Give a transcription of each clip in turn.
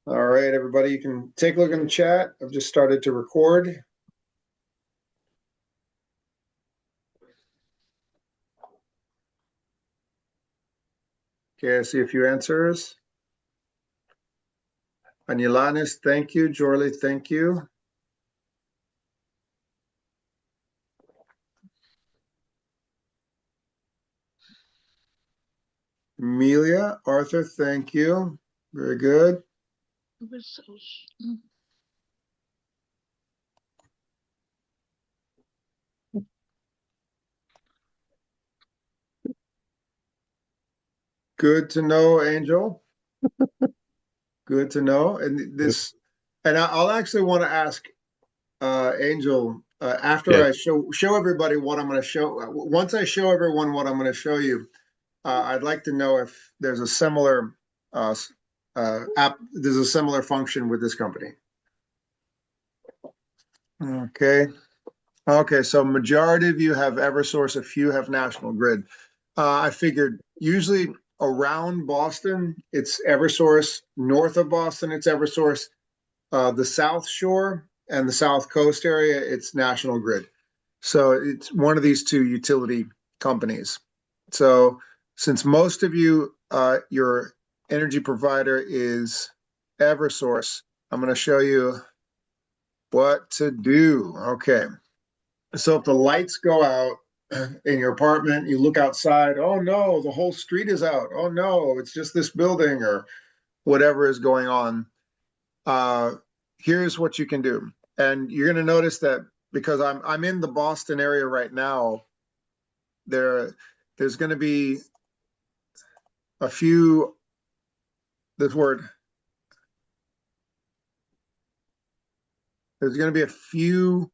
All right, everybody, you can take a look in the chat. I've just started to record. Okay, I see a few answers. Anulanis, thank you. Jorley, thank you. Amelia, Arthur, thank you. Very good. Good to know, Angel. Good to know. And I'll actually want to ask Angel after Yeah. I show everybody what I'm going to show. Once I show everyone what I'm going to show you, I'd like to know if there's a similar app. There's a similar function with this company. Okay. Okay. So majority of you have EverSource. A few have National Grid. I figured usually around Boston, it's EverSource. North of Boston, it's EverSource. The South Shore and the South Coast area, it's National Grid. So it's one of these two utility companies. So since most of you, your energy provider is EverSource, I'm going to show you what to do. Okay. So if the lights go out in your apartment, you look outside, oh no, the whole street is out. Oh no, it's just this building or whatever is going on. Uh, Here's what you can do. And you're going to notice that because I'm in the Boston area right now, there's going to be a few this word there's going to be a few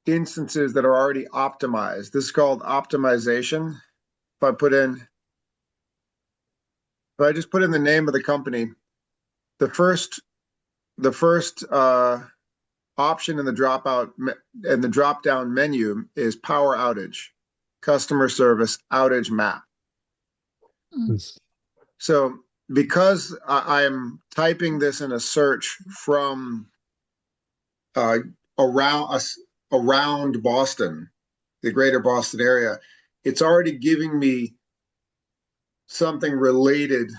instances that are already optimized. This is called optimization. If I just put in the name of the company, the first option in the drop down menu is power outage, customer service outage map. So because I am typing this in a search from uh, around us around Boston, the greater Boston area, it's already giving me something related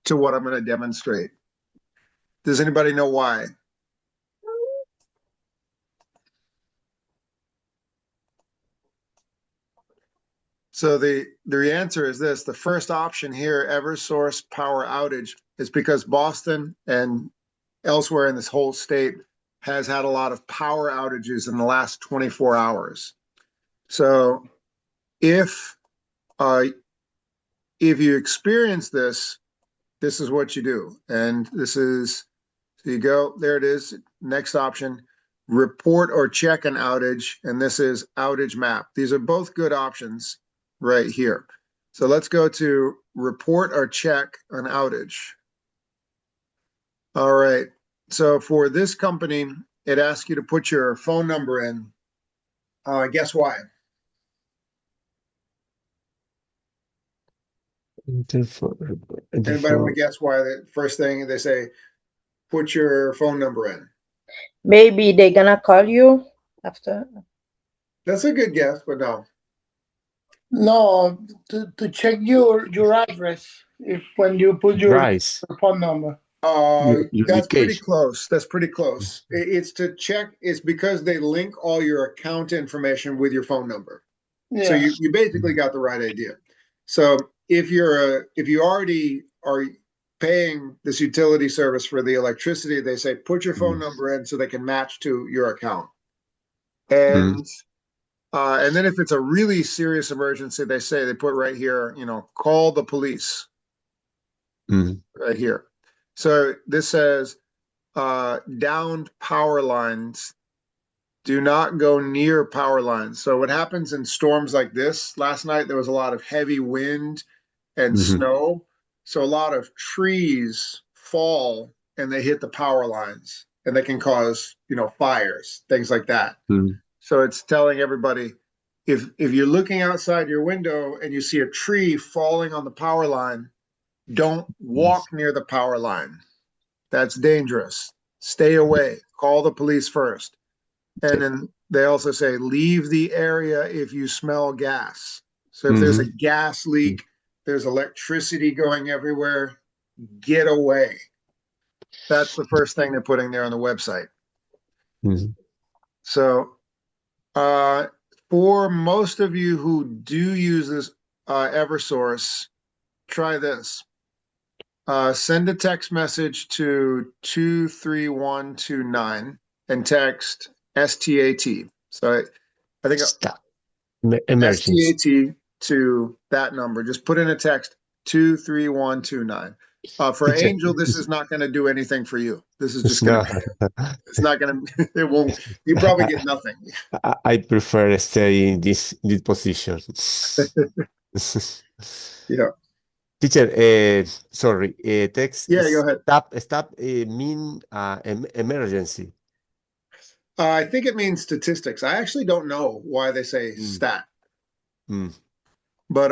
to what I'm going to demonstrate. Does anybody know why? So the answer is this. The first option here, EverSource power outage, is because Boston and elsewhere in this whole state has had a lot of power outages in the last 24 hours. So if uh, if you experience this, this is what you do. And this is, so you go, there it is. Next option, report or check an outage. And this is outage map. These are both good options right here. So let's go to report or check an outage. All right. So for this company, it asks you to put your phone number in. Guess why? Anybody want to guess why the first thing they say, put your phone number in? Maybe they're gonna call you after. That's a good guess, but no. No, to check your address if when you put your phone number. That's pretty close. That's pretty close. It's to check. It's because they link all your account information with your phone number. Yeah. So you basically got the right idea. So if you already are paying this utility service for the electricity, they say put your phone number in so they can match to your account. And then if it's a really serious emergency, they put right here, call the police. Right here. So this says downed power lines. Do not go near power lines. So what happens in storms like this? Last night there was a lot of heavy wind and snow. So a lot of trees fall and they hit the power lines and they can cause, fires, things like that. So it's telling everybody if you're looking outside your window and you see a tree falling on the power line, Don't walk near the power line. That's dangerous. Stay away. Call the police first. And then they also say, leave the area if you smell gas. So if there's a gas leak, there's electricity going everywhere, get away. That's the first thing they're putting there on the website. So for most of you who do use this Eversource, try this. Send a text message to 23129 and text STAT. So I think Emergency. STAT to that number. Just put in a text 23129. For Teacher, Angel, this is not going to do anything for you. This is just no. going to, it's not going to, it won't, you probably get nothing. I prefer stay in this position. Yeah. Teacher, sorry, text Yeah, go ahead. stop mean emergency. I think it means statistics. I actually don't know why they say stat. But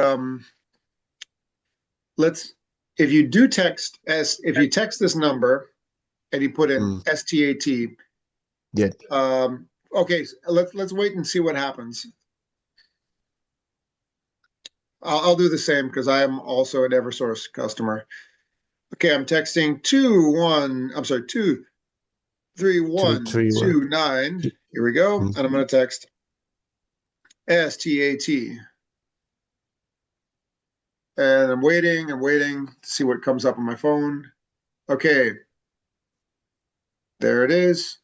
if you text this number and you put in STAT, yeah. Okay, let's wait and see what happens. I'll do the same because I am also an Eversource customer. Okay, I'm texting 23129. Here we go. And I'm going to text STAT. And I'm waiting to see what comes up on my phone. Okay. There it is.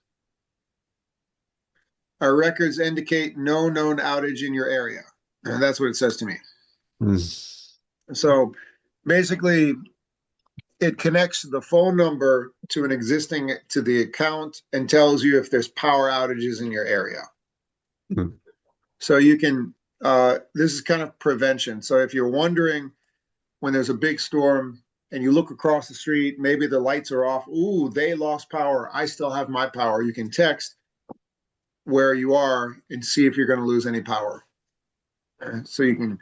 Our records indicate no known outage in your area. And that's what it says to me. So basically, it connects the phone number to the account and tells you if there's power outages in your area. So you can, this is kind of prevention. So if you're wondering when there's a big storm and you look across the street, maybe the lights are off. Ooh, they lost power. I still have my power. You can text where you are and see if you're going to lose any power. So you can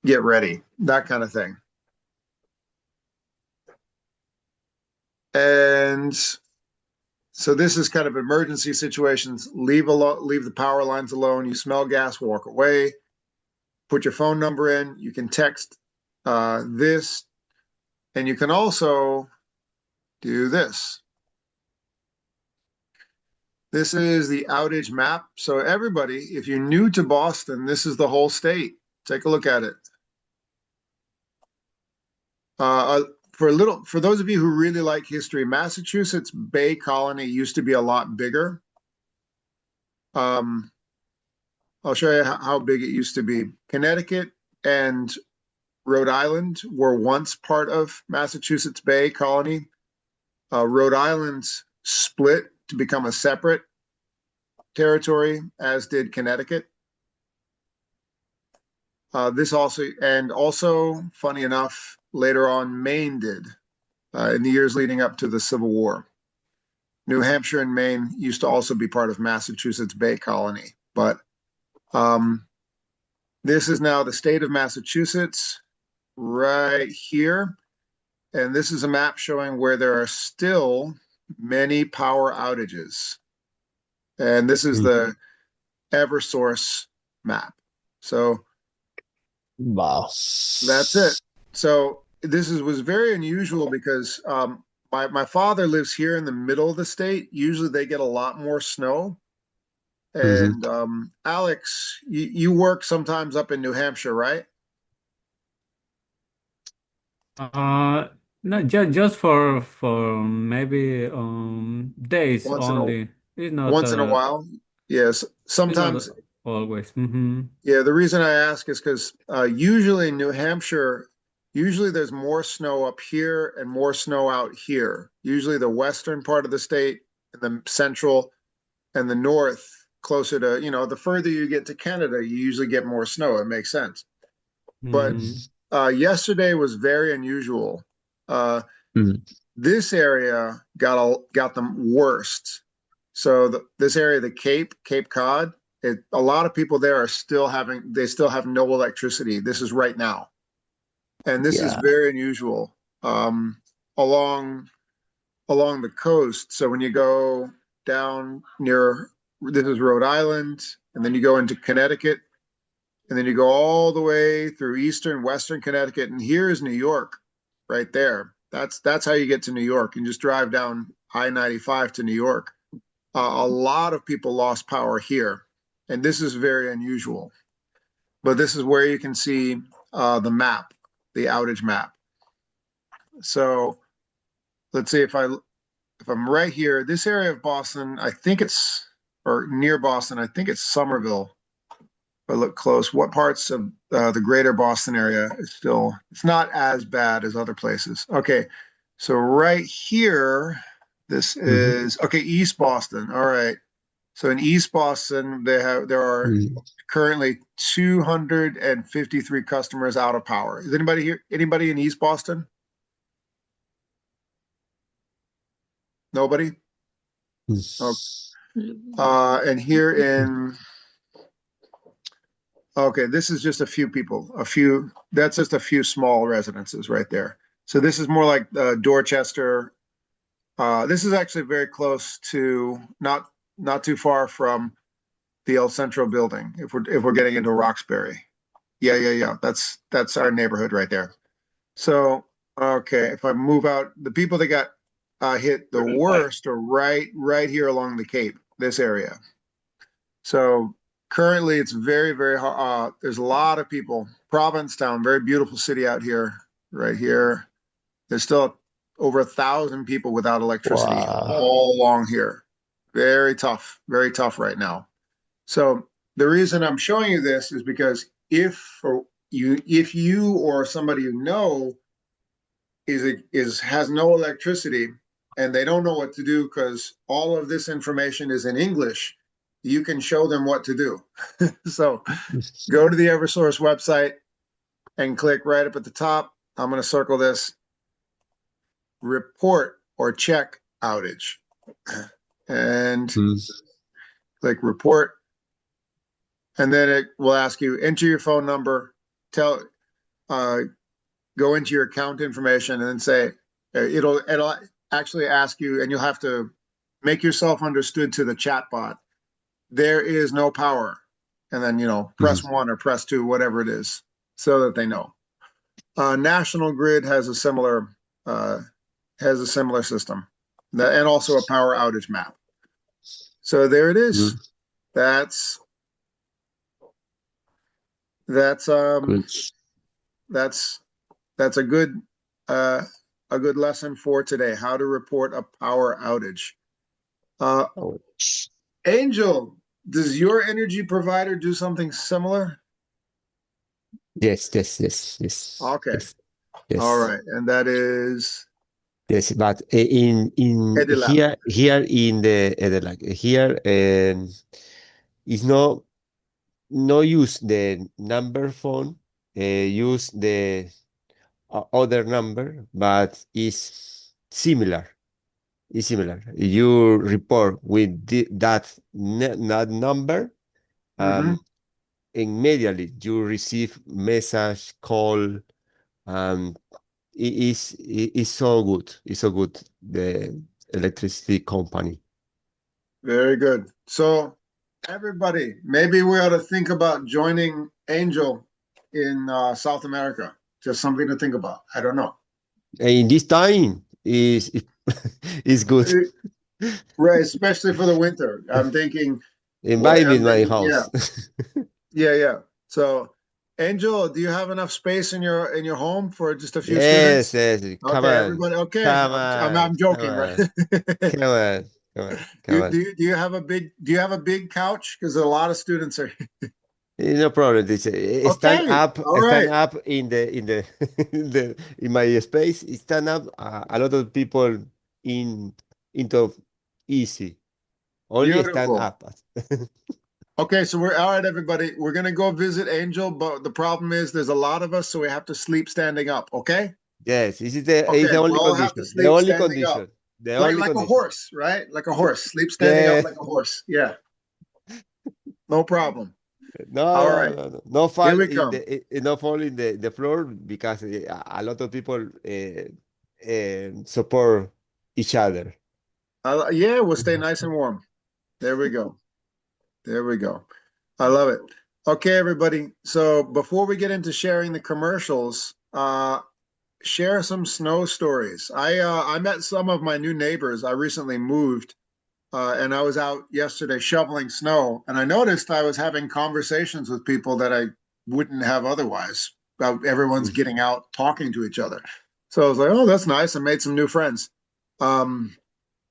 get ready, that kind of thing. And so this is kind of emergency situations. Leave the power lines alone. You smell gas, walk away. Put your phone number in. You can text this, and you can also do this. This is the outage map. So everybody, if you're new to Boston, this is the whole state. Take a look at it. For those of you who really like history, Massachusetts Bay Colony used to be a lot bigger. I'll show you how big it used to be. Connecticut and Rhode Island were once part of Massachusetts Bay Colony. Rhode Island split to become a separate territory, as did Connecticut. Also, funny enough, later on, Maine did in the years leading up to the Civil War. New Hampshire and Maine used to also be part of Massachusetts Bay Colony. But this is now the state of Massachusetts right here. And this is a map showing where there are still many power outages. And this is the Eversource map. So wow, that's it. So this was very unusual because my father lives here in the middle of the state. Usually they get a lot more snow. And Alex, you work sometimes up in New Hampshire, right? No, just for maybe days only. It's not Once in a while. Yes. it's not Sometimes. always. Yeah, the reason I ask is because usually in New Hampshire, usually there's more snow up here and more snow out here. Usually the western part of the state and the central and the north, closer to, the further you get to Canada, you usually get more snow. It makes sense. But yesterday was very unusual. This area got them worst. So this area, the Cape Cod, a lot of people there still have no electricity. This is right now. And this is very unusual. along the coast. So when you go down near, this is Rhode Island, and then you go into Connecticut, and then you go all the way through western Connecticut, and here is New York, right there. That's how you get to New York, and just drive down I-95 to New York. A lot of people lost power here, and this is very unusual. But this is where you can see the map, the outage map. So let's see if I'm right here, this area of Boston, I think it's, or near Boston, I think it's Somerville. If I look close, what parts of the greater Boston area is still, it's not as bad as other places. Okay, so right here, this is, okay, East Boston. All right. So in East Boston, there are currently 253 customers out of power. Is anybody here? Anybody in East Boston? Nobody? And here in, okay, this is just a few people, that's just a few small residences right there. So this is more like Dorchester. This is actually very close to, not too far from the El Centro building, if we're getting into Roxbury. Yeah. That's our neighborhood right there. So, okay, if I move out, the people that got hit the worst are right here along the Cape, this area. So currently it's very, very hard. There's a lot of people. Provincetown, very beautiful city out here, right here. There's still over 1,000 people without electricity all along here. Very tough right now. So the reason I'm showing you this is because if you or somebody you know has no electricity and they don't know what to do because all of this information is in English, you can show them what to do. So go to the Eversource website and click right up at the top. I'm going to circle this, report or check outage, and click report. And then it will ask you, enter your phone number, go into your account information, and then say, it'll actually ask you, and you'll have to make yourself understood to the chat bot. There is no power. And then, press 1 or press 2, whatever it is, so that they know. National Grid has a similar system, and also a power outage map. So there it is. That's a good lesson for today. How to report a power outage. Angel, does your energy provider do something similar? Yes. Okay. Yes. All right, and that is yes, but in Edelab. here in the Edelab, here is no use the number phone, use the other number, but is similar. It's similar. You report with that number, immediately you receive message, call. It's so good. It's so good. The electricity company. Very good. So everybody, maybe we ought to think about joining Angel in South America. Just something to think about. I don't know. In this time is good. Right, especially for the winter. I'm thinking. Invite me in my house. Yeah. So, Angel, do you have enough space in your home for just a few students? Yes. Come Okay, on. everybody. Okay, Come I'm joking, right? Come on. Do you have a big couch? Because a lot of students are. No problem. Stand up. All Stand right. up in my space. Stand up. A lot of people into easy. Only stand Beautiful. up. Okay, so we're all right, everybody. We're gonna go visit Angel, but the problem is there's a lot of us, so we have to sleep standing up. Okay. Yes, this is Okay, the only we all have to condition. The sleep only standing up. condition. The only Like a condition. horse, right? Like a horse. Sleep standing up Yeah. like a horse. Yeah. No problem. No, All right. no fall Here we in come. the floor because a lot of people support each other. Yeah, we'll stay nice and warm. There we go. There we go. I love it. Okay, everybody. So before we get into sharing the commercials, share some snow stories. I met some of my new neighbors. I recently moved, and I was out yesterday shoveling snow, and I noticed I was having conversations with people that I wouldn't have otherwise. Everyone's getting out, talking to each other. So I was like, oh, that's nice. I made some new friends.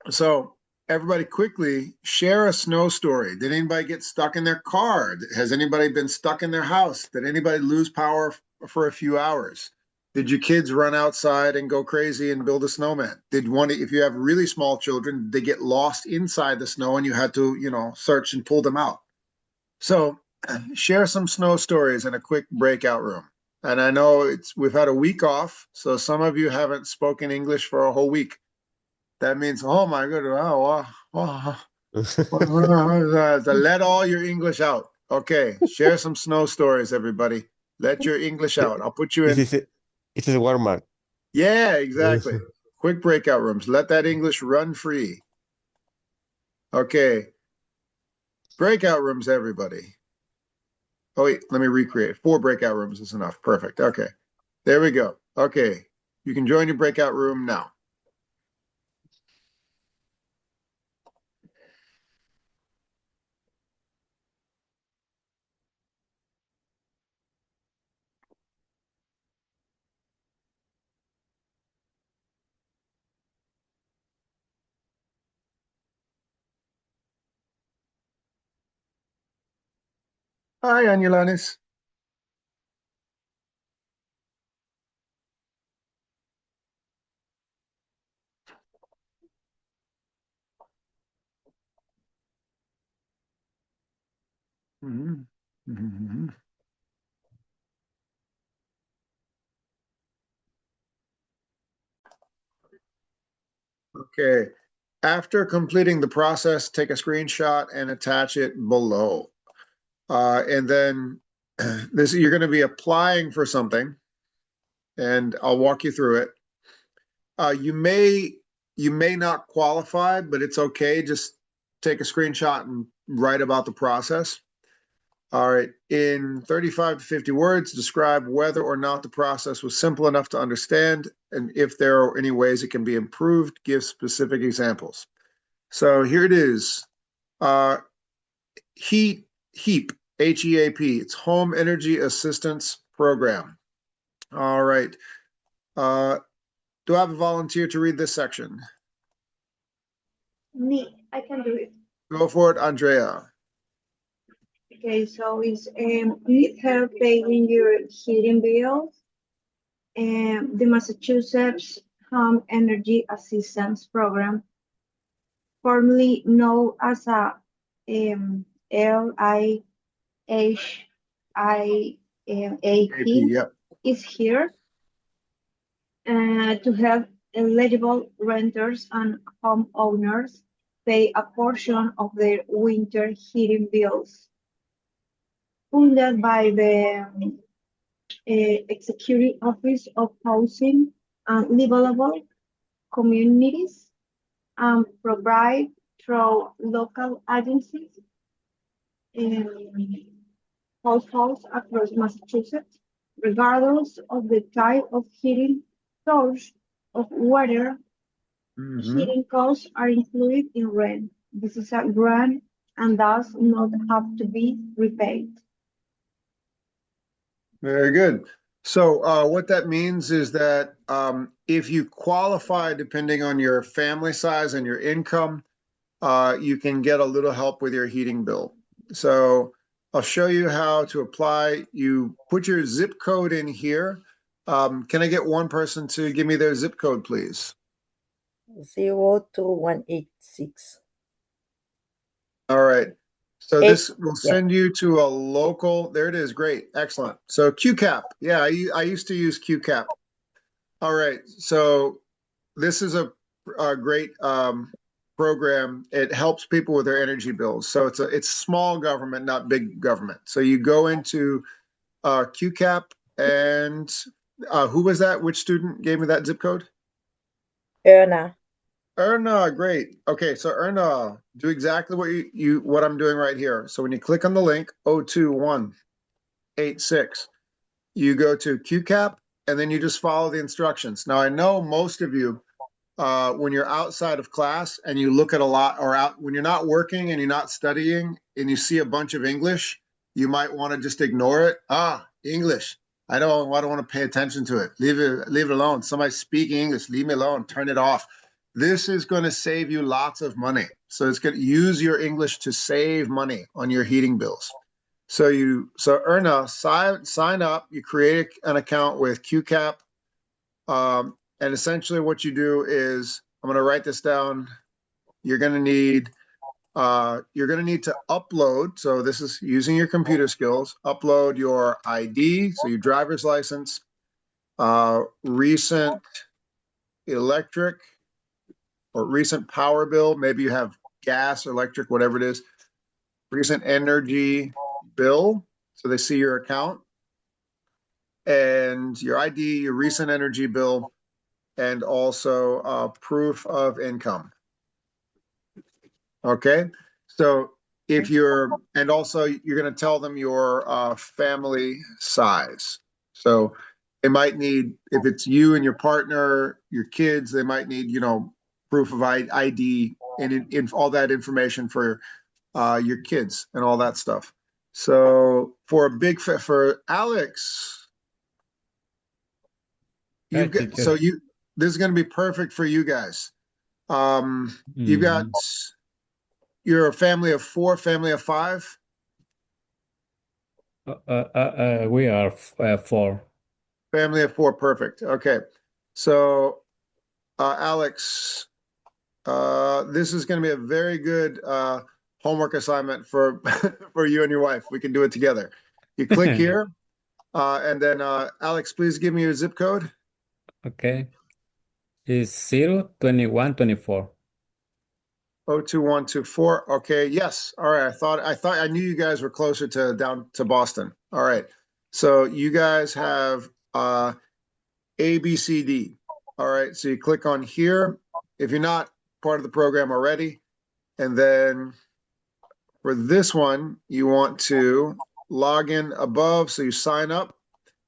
So everybody quickly share a snow story. Did anybody get stuck in their car? Has anybody been stuck in their house? Did anybody lose power for a few hours? Did your kids run outside and go crazy and build a snowman? Did one, if you have really small children, they get lost inside the snow and you had to, search and pull them out? So share some snow stories in a quick breakout room. And I know we've had a week off, so some of you haven't spoken English for a whole week. That means, oh my goodness, let all your English out. Okay, share some snow stories, everybody. Let your English out. I'll put you in. It is a warm-up. Yeah, exactly. Quick breakout rooms. Let that English run free. Okay. Breakout rooms, everybody. Oh, wait, let me recreate. 4 breakout rooms is enough. Perfect. Okay. There we go. Okay. You can join your breakout room now. Hi, Anulanis. Okay. After completing the process, take a screenshot and attach it below. And then you're going to be applying for something, and I'll walk you through it. You may not qualify, but it's okay. Just take a screenshot and write about the process. All right. In 35 to 50 words, describe whether or not the process was simple enough to understand, and if there are any ways it can be improved, give specific examples. So here it is. HEAP, HEAP. It's Home Energy Assistance Program. All right. Do I have a volunteer to read this section? Me, I can do it. Go for it, Andrea. Okay, so it's need help paying your heating bills. The Massachusetts Home Energy Assistance Program, formerly known as a LIHIAP, Yep. is here to help eligible renters and homeowners pay a portion of their winter heating bills. Funded by the Executive Office of Housing and Livable Communities, and provide through local agencies in households across Massachusetts, regardless of the type of heating source of water. Heating costs are included in rent. This is a grant and does not have to be repaid. Very good. So what that means is that if you qualify, depending on your family size and your income, you can get a little help with your heating bill. So I'll show you how to apply. You put your zip code in here. Can I get one person to give me their zip code, please? 02186. All right. So Eight- this will send you to a local. There it is. Great. Excellent. So QCAP. Yeah, I used to use QCAP. All right. So this is a great program. It helps people with their energy bills. So it's small government, not big government. So you go into QCAP, and who was that? Which student gave me that zip code? Erna. Erna, great. Okay, so Erna, do exactly what I'm doing right here. So when you click on the link 02186, you go to QCAP and then you just follow the instructions. Now I know most of you, when you're outside of class and you look at a lot, or out when you're not working and you're not studying and you see a bunch of English, you might want to just ignore it. English. I don't want to pay attention to it. Leave it alone. Somebody speaking English, leave me alone. Turn it off. This is going to save you lots of money. So it's going to use your English to save money on your heating bills. So Erna, sign up. You create an account with QCAP. And essentially what you do is, I'm going to write this down. You're going to need to upload. So this is using your computer skills, upload your ID. So your driver's license, recent electric or recent power bill. Maybe you have gas, electric, whatever it is, recent energy bill. So they see your account and your ID, your recent energy bill, and also proof of income. Okay, so and also you're going to tell them your family size. So they might need, if it's you and your partner, your kids, they might need, proof of ID and all that information for your kids and all that stuff. So for Alex, this is going to be perfect for you guys. You've got, you're a family of 4, family of 5? We are 4. Family of 4, perfect. Okay. So, Alex, this is going to be a very good homework assignment for for you and your wife. We can do it together. You click here, and then Alex, please give me your zip code. Okay. It's 02124. 02124. Okay, yes. All right. I knew you guys were closer to down to Boston. All right. So you guys have A, B, C, D. All right. So you click on here if you're not part of the program already. And then for this one, you want to log in above. So you sign up.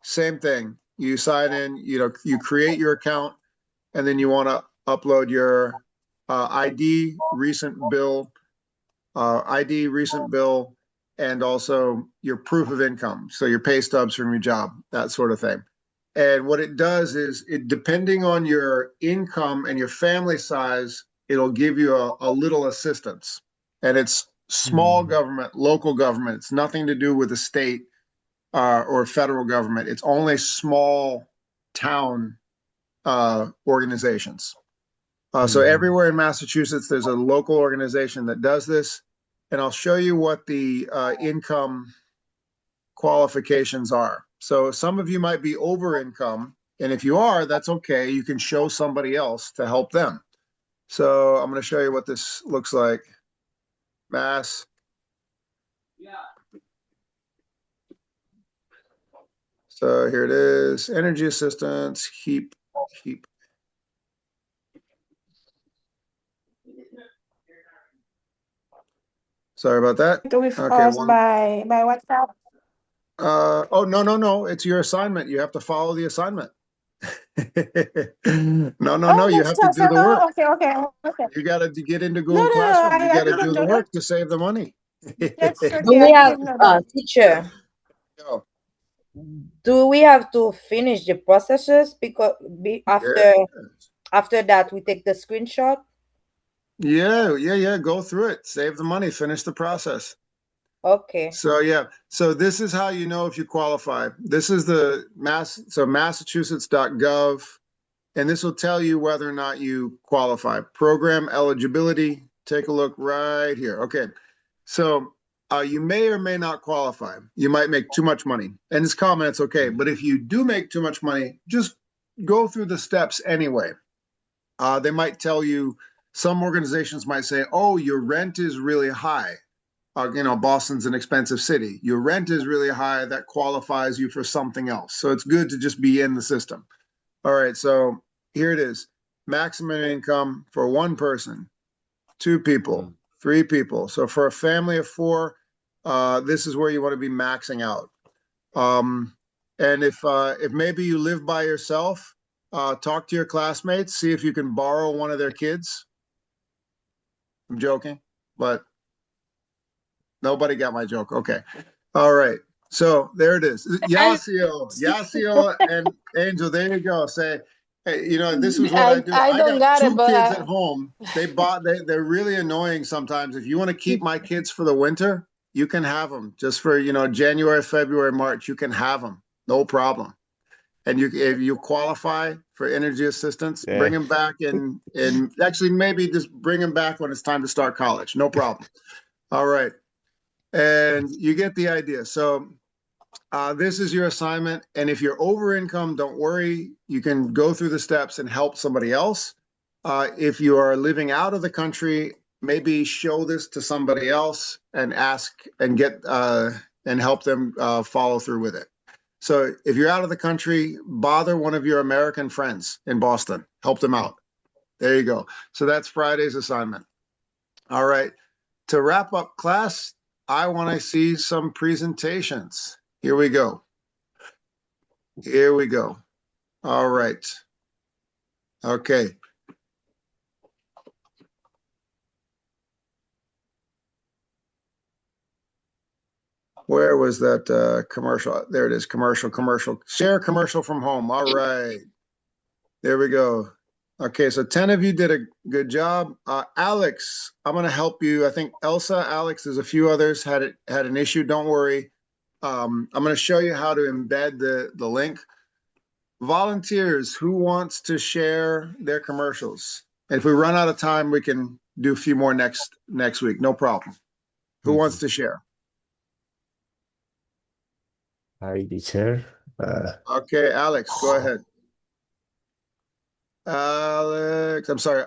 Same thing. You sign in, you create your account, and then you want to upload your ID, recent bill, and also your proof of income. So your pay stubs from your job, that sort of thing. And what it does is, depending on your income and your family size, it'll give you a little assistance. And it's small government, local government. It's nothing to do with the state or federal government. It's only small town organizations. So everywhere in Massachusetts, there's a local organization that does this. And I'll show you what the income qualifications are. So some of you might be over income. And if you are, that's okay. You can show somebody else to help them. So I'm going to show you what this looks like. Mass. So here it is. Energy assistance, heap. Sorry about that. With us by WhatsApp. Oh, no. It's your assignment. You have to follow the assignment. No. You have to do the work. Okay. You got to get into Google Classroom. You got to do the work to save the money. That's okay. Do we have teacher? Go. Do we have to finish the processes because after that we take the screenshot? Yeah. Go through it. Save the money. Finish the process. Okay. So this is how you know if you qualify. This is the Massachusetts.gov, and this will tell you whether or not you qualify. Program eligibility. Take a look right here. Okay. So you may or may not qualify. You might make too much money, and it's common. It's okay. But if you do make too much money, just go through the steps anyway. They might tell you, some organizations might say, oh, your rent is really high. Boston's an expensive city. Your rent is really high. That qualifies you for something else. So it's good to just be in the system. All right. So here it is. maximum income for one person, two people, three people. So for a family of four, this is where you want to be maxing out. And if maybe you live by yourself, talk to your classmates, see if you can borrow one of their kids. I'm joking, but nobody got my joke. Okay. All right. So there it is. Yasio and Angel, there you go. Say, hey, this is what I do. I I don't got got it, two but kids at home. They're really annoying sometimes. If you want to keep my kids for the winter, you can have them just for, January, February, March, you can have them. No problem. And if you qualify for energy assistance, bring them back and actually maybe just bring them back when it's time to start college. No problem. All right. And you get the idea. So this is your assignment. And if you're over income, don't worry. You can go through the steps and help somebody else. If you are living out of the country, maybe show this to somebody else and ask and get and help them follow through with it. So if you're out of the country, bother one of your American friends in Boston. Help them out. There you go. So that's Friday's assignment. All right. To wrap up class, I want to see some presentations. Here we go. Here we go. All right. Okay. Where was that commercial? There it is. Commercial. Share commercial from home. All right. There we go. Okay, so 10 of you did a good job. Alex, I'm going to help you. I think Elsa, Alex, there's a few others had an issue. Don't worry. I'm going to show you how to embed the link. Volunteers, who wants to share their commercials? And if we run out of time, we can do a few more next week. No problem. Who wants to share? Hi, teacher. Okay, Alex, go ahead. Alex, I'm sorry.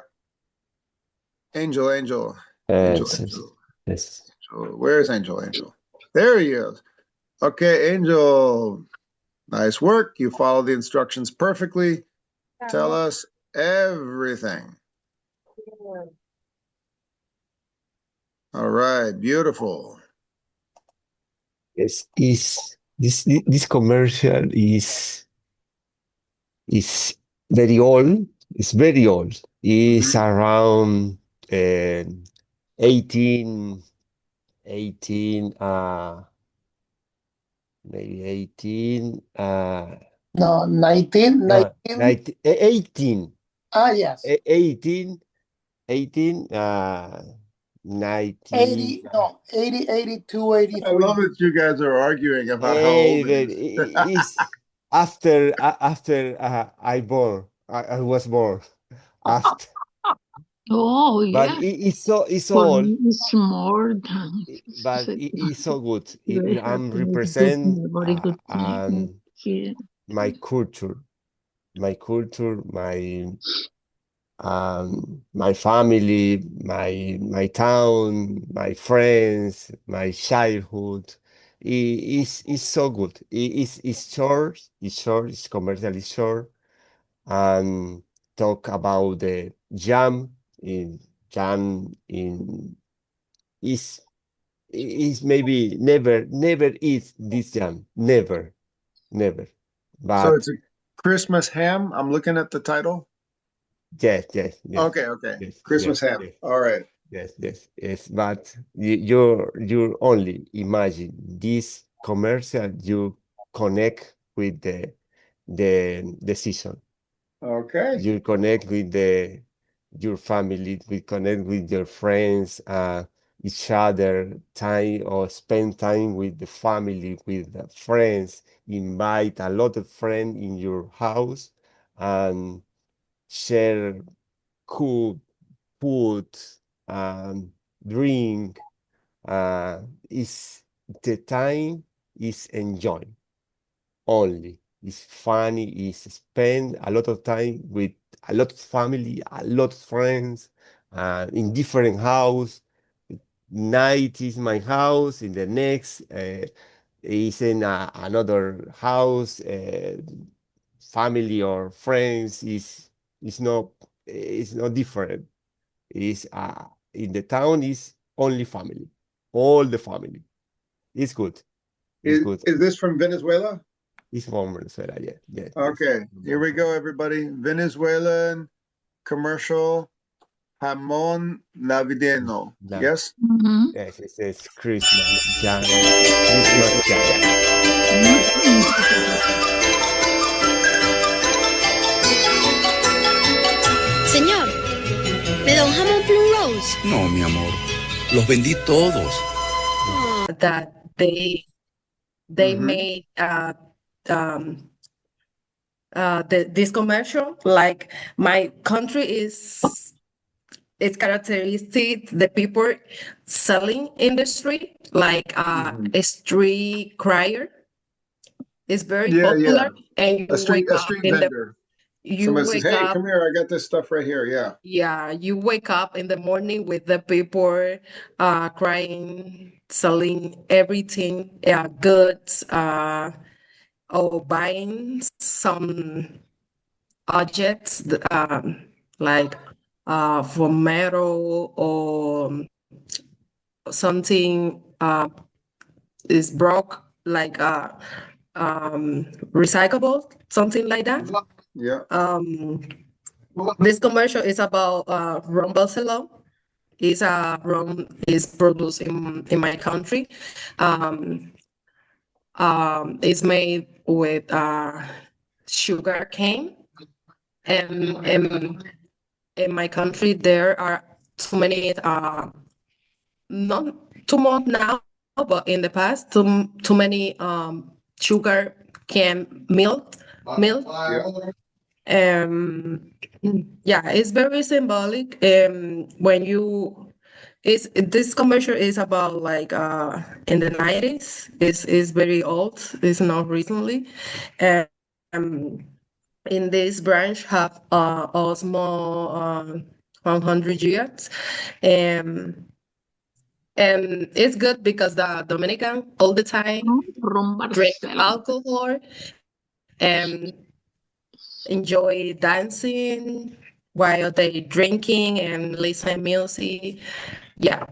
Angel. Yes. Where's Angel? There he is. Okay, Angel. Nice work. You follow the instructions perfectly. Tell us everything. All right, beautiful. Yes, this commercial is very old. It's very old. It's around 18, maybe 18, No, 19, no, 19. 18, Yes. 18, 90. 80, no, 80, 82, I 83. love that you guys are arguing about how old it is. It's after I was born after. Oh, But yeah. it's For all, me, it's more than but it's so good. very I'm happy. It gives represent me a very good feeling here. my culture, my family, my town, my friends, my childhood. It's so good. It's short. It's commercially short, and talk about the jam in is maybe never eat this jam, never. So But it's a Christmas ham. I'm looking at the title. yes. Okay. Christmas ham. All right. Yes. But you only imagine this commercial. You connect with the season. Okay. You connect with your family. We connect with your friends. Each other time or spend time with the family, with the friends. Invite a lot of friends in your house and share cook food, drink. Is the time is enjoy only. It's funny. Is spend a lot of time with a lot of family, a lot of friends, in different house. Night is my house. In the next is in another house. Family or friends is not it's not different. Is in the town is only family, all the family. It's good. It's good. Is this from Venezuela? It's from Venezuela, yeah. Yes. Okay, here we go, everybody. Venezuelan commercial jamón navideño. Yes? Yes, it says Christmas jam. Christmas jam. Señor, ¿me da un jamón plum rose? No, mi amor. Los vendí todos. That they made this commercial. Like, my country is it's characteristic the people selling in the street, like a street crier is very popular, and you a street wake up in vendor. you Someone wake says, "Hey, up come here! I got this stuff right here." Yeah. yeah, you wake up in the morning with the people crying, selling everything, goods, or buying some objects like from metal or something is broke, like recyclable, something like that. Yeah. This commercial is about rum Barcelona. It's rum is produced in my country. It's made with sugar cane, and in my country there are too many not too much now, but in the past too many sugar cane milk. Yeah, it's very symbolic. When you this commercial is about like in the 90s. It's very old. It's not recently. In this branch have a small 100 years. And it's good because the Dominican all the time drink alcohol and enjoy dancing while they drinking and listen music. Yeah.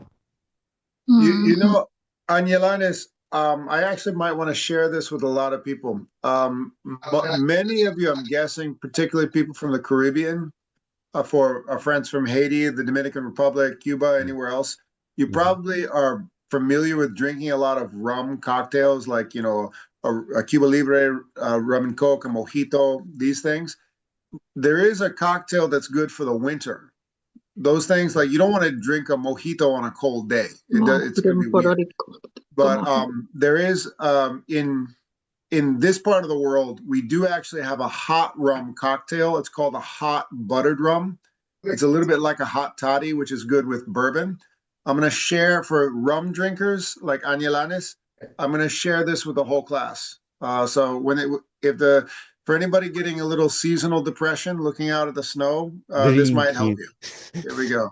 You know, Añelanes, I actually might want to share this with a lot of people. Many of you, I'm guessing, particularly people from the Caribbean, for our friends from Haiti, the Dominican Republic, Cuba, anywhere else, you probably are familiar with drinking a lot of rum cocktails, like, a Cuba Libre, rum and coke, a mojito, these things. There is a cocktail that's good for the winter. Those things, like, you don't want to drink a mojito on a cold day. It's going to be weird. But there is, in this part of the world, we do actually have a hot rum cocktail. It's called a hot buttered rum. It's a little bit like a hot toddy, which is good with bourbon. I'm going to share for rum drinkers like Añelanes. I'm going to share this with the whole class. So for anybody getting a little seasonal depression, looking out at the snow, this might help you. Here we go.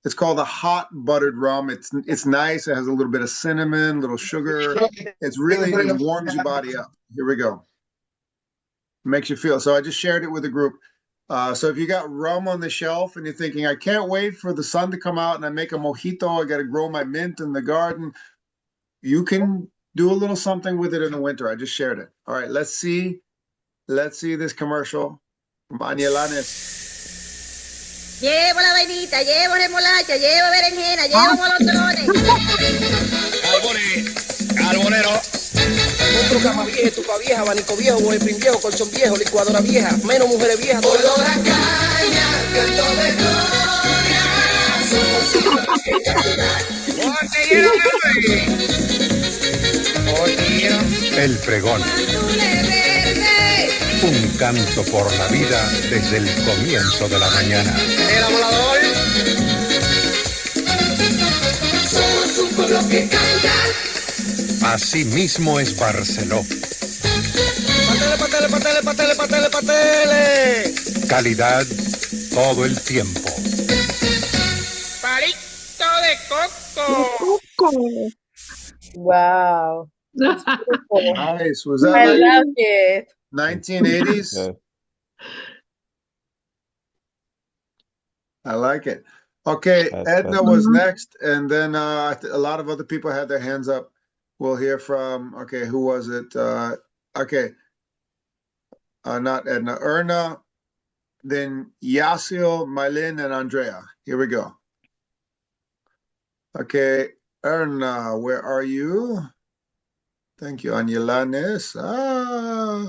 It's called a hot buttered rum. It's nice. It has a little bit of cinnamon, little sugar. It warms your body up. Here we go. Makes you feel. So I just shared it with the group. So if you got rum on the shelf and you're thinking, I can't wait for the sun to come out and I make a mojito, I got to grow my mint in the garden, you can do a little something with it in the winter. I just shared it. All right, let's see this commercial from Añelanes. Llevo la vainita, llevo remolacha, llevo berenjena, llevo molondrones. Carbonero. Compro cama vieja, estufa vieja, abanico viejo, boeprín viejo, colchón viejo, licuadora vieja, menos mujeres viejas. Olor a caña, canto de gloria, somos las que cantan. El pregón. Un canto por la vida desde el comienzo de la mañana. El volador. Somos un pueblo que canta. Así mismo es Barceló. Patele. Calidad todo el tiempo. Palito de coco. Wow. That's beautiful. Nice. Was that I love it. 1980s? I like it. Okay, Edna was next, and then a lot of other people had their hands up. We'll hear from, okay, who was it? Okay, not Edna, Erna, then Yasil, Mylin, and Andrea. Here we go. Okay, Erna, where are you? Thank you, Anielanes. No.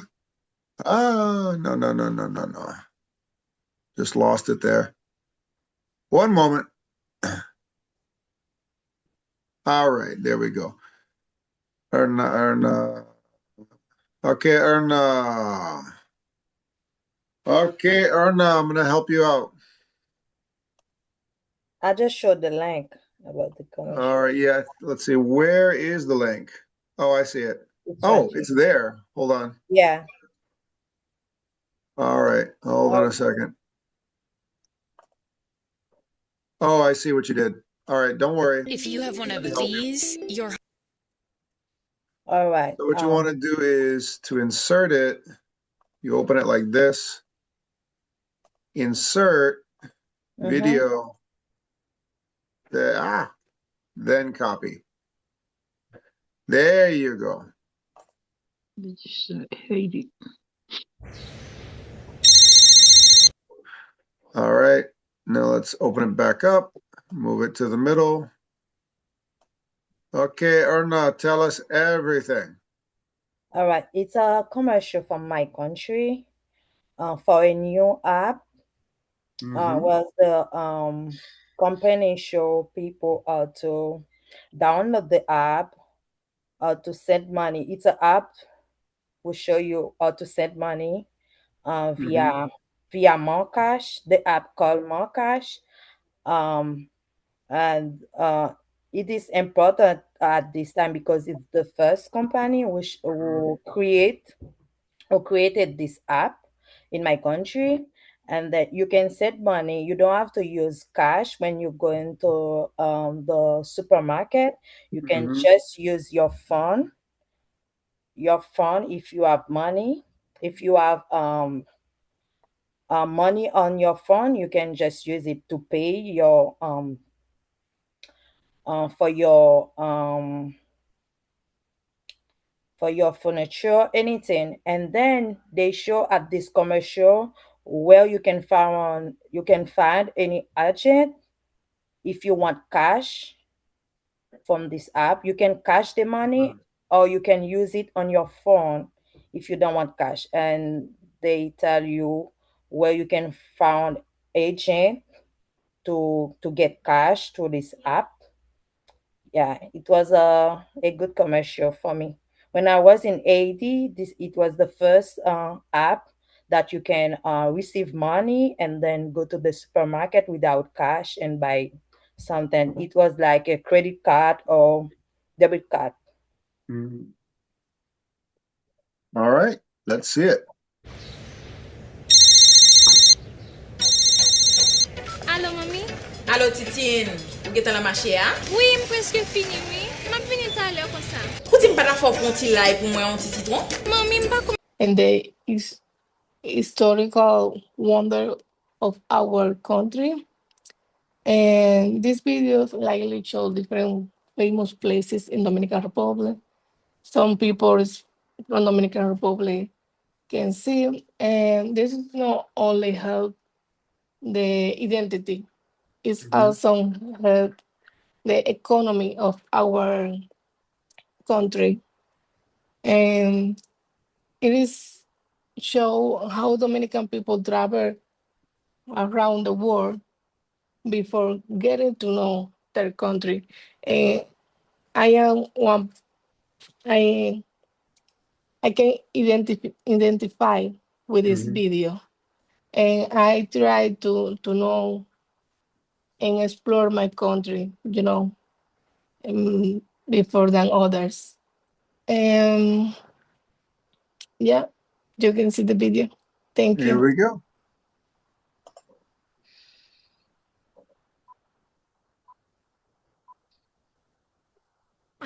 Just lost it there. One moment. All right, there we go. Erna. Okay, Erna. Okay, Erna, I'm gonna help you out. I just showed the link about the commercial. All right, yeah. Let's see. Where is the link? Oh, I see it. It's Oh, right it's there. Hold on. Yeah. All right. Hold on a second. Oh, I see what you did. All right, don't worry. If you have one of these, you're All right. So what you want to do is to insert it, you open it like this, insert video, then copy. There you go. All right, now let's open it back up, move it to the middle. Okay, Erna, tell us everything. All right. It's a commercial from my country for a new app. Where the company show people how to download the app, how to send money. It's an app will show you how to send money via Mocash, the app called Mocash. And it is important at this time because it's the first company which who created this app in my country, and that you can send money. You don't have to use cash when you go into the supermarket. You can just use your phone. Your phone, if you have money, if you have money on your phone, you can just use it to pay your for your furniture, anything. And then they show at this commercial where you can find any agent. If you want cash from this app, you can cash the money, or you can use it on your phone if you don't want cash. And they tell you where you can find agent to get cash through this app. Yeah, it was a good commercial for me. When I was in AD, it was the first app that you can receive money and then go to the supermarket without cash and buy something. It was like a credit card or debit card. All right, let's see it. Allô, mami? Allô, Titine. Ou getan la mache a? Oui, m preske fini, oui. M vini talè kon sa. Kouti m pa na fò pon ti la pou mwen an ti citron? Mami, m pa kom... And the historical wonder of our country. And these videos likely show different famous places in Dominican Republic. Some people from Dominican Republic can see, and this is not only help the identity, it's also help the economy of our country. And it is show how Dominican people travel around the world before getting to know their country. And I am one. I can identify with this video, and I try to know and explore my country, before than others. And yeah, you can see the video. Thank you. Here we go.